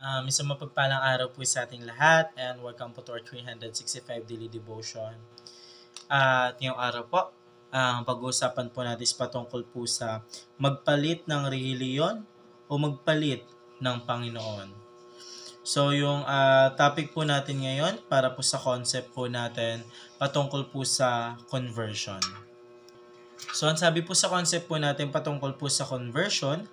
Isang mapagpalang araw po sa ating lahat and welcome po to our 365 Daily Devotion. At ngayong araw po, ang pag-uusapan po natin is patungkol po sa magpalit ng relihiyon o magpalit ng Panginoon. So yung topic po natin ngayon para po sa concept po natin patungkol po sa conversion. So ang sabi po sa concept po natin patungkol po sa conversion,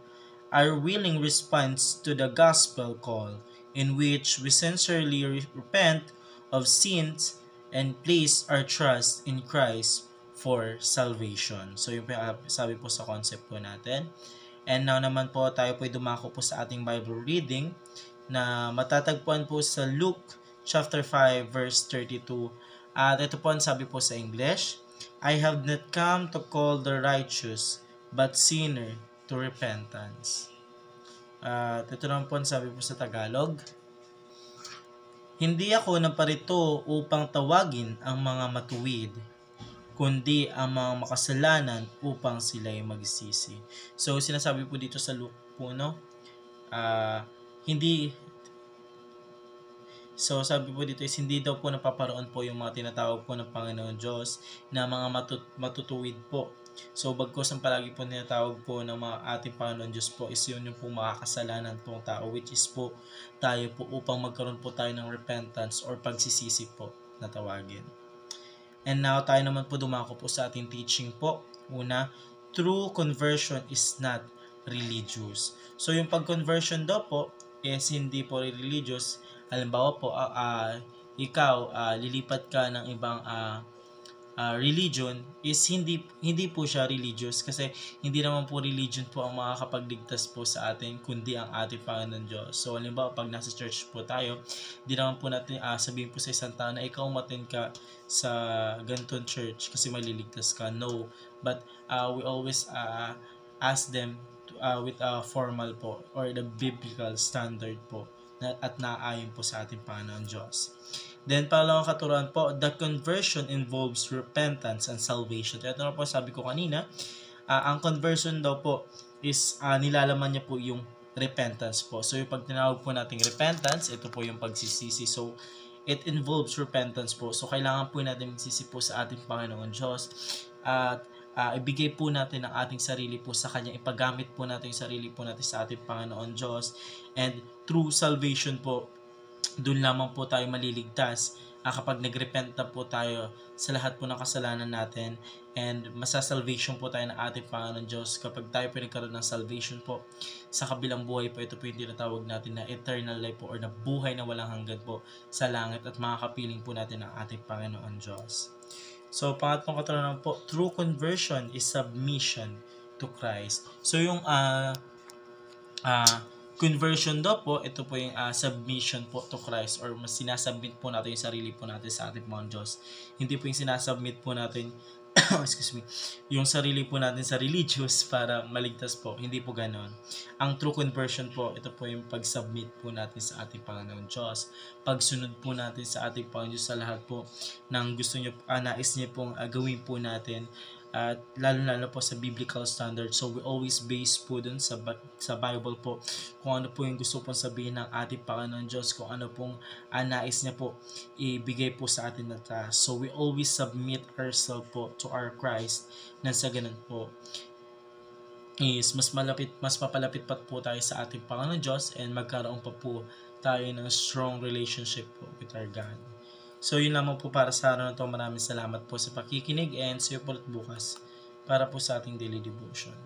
our willing response to the gospel call in which we sincerely repent of sins and place our trust in Christ for salvation. So yung sabi po sa concept po natin. And now naman po tayo po dumako po sa ating Bible reading na matatagpuan po sa Luke chapter 5 verse 32. At ito po ang sabi po sa English, I have not come to call the righteous but sinner to repentance. At ito naman po ang sabi po sa Tagalog, hindi ako naparito upang tawagin ang mga matuwid, kundi ang mga makasalanan upang sila'y magsisi. So, sinasabi po dito sa Luke po, no? Sabi po dito is hindi daw po napaparoon po yung mga tinatawag po ng Panginoon Diyos na mga matutuwid po. So, bagkos ang palagi po tinatawag po ng mga ating Panginoon Diyos po is yun yung po makakasalanan pong tao, which is po tayo po upang magkaroon po tayo ng repentance or pagsisisi po na tawagin. And now, tayo naman po dumako po sa ating teaching po. Una, true conversion is not religious. So, yung pag-conversion daw po is hindi po religious. Halimbawa po, ikaw lilipat ka ng ibang religion is hindi po siya religious kasi hindi naman po religion po ang makakapagligtas po sa atin kundi ang ating Panginoon Diyos. So halimbawa pag nasa church po tayo, hindi naman po natin sabihin po sa isang tao na ikaw umattend ka sa ganitong church kasi maliligtas ka. No, but we always ask them with a formal po or the biblical standard po at naayon po sa ating Panginoon Diyos. Then, pangalawang katuruan po, the conversion involves repentance and salvation. Ito na po sabi ko kanina, ang conversion daw po is nilalaman niya po yung repentance po. So, yung pag tinawag po nating repentance, ito po yung pagsisisi. So, it involves repentance po. So, kailangan po natin magsisi po sa ating Panginoon Diyos. At ibigay po natin ang ating sarili po sa Kanya. Ipagamit po natin yung sarili po natin sa ating Panginoon Diyos. And through salvation po, doon lamang po tayo maliligtas kapag nagrepent na po tayo sa lahat po ng kasalanan natin and masasalvation po tayo ng ating Panginoon Diyos kapag tayo po nagkaroon ng salvation po sa kabilang buhay po. Ito po yung tinatawag natin na eternal life po or na buhay na walang hanggan po sa langit at makakapiling po natin ang ating Panginoon Diyos. So pangatlong katanungan po, true conversion is submission to Christ. So yung conversion daw po, ito po yung submission po to Christ or mas sinasubmit po natin yung sarili po natin sa ating mga Diyos. Hindi po yung sinasubmit po natin yung sarili po natin sa religious para maligtas po. Hindi po ganon. Ang true conversion po, ito po yung pag-submit po natin sa ating Panginoon Diyos. Pagsunod po natin sa ating Panginoon Diyos sa lahat po ng gusto nyo, nais niyo pong gawin po natin. At lalo-lalo po sa biblical standard. So we always base po dun sa Bible po kung ano po yung gusto pong sabihin ng ating Panginoon Diyos, kung ano pong nais niya po ibigay po sa atin na task. So we always submit ourselves po to our Christ na sa ganun po is mas papalapit pa po tayo sa ating Panginoon Diyos and magkaroon pa po tayo ng strong relationship po with our God. So yun lamang po para sa araw na ito. Maraming salamat po sa pakikinig and see you po ulit bukas para po sa ating daily devotion.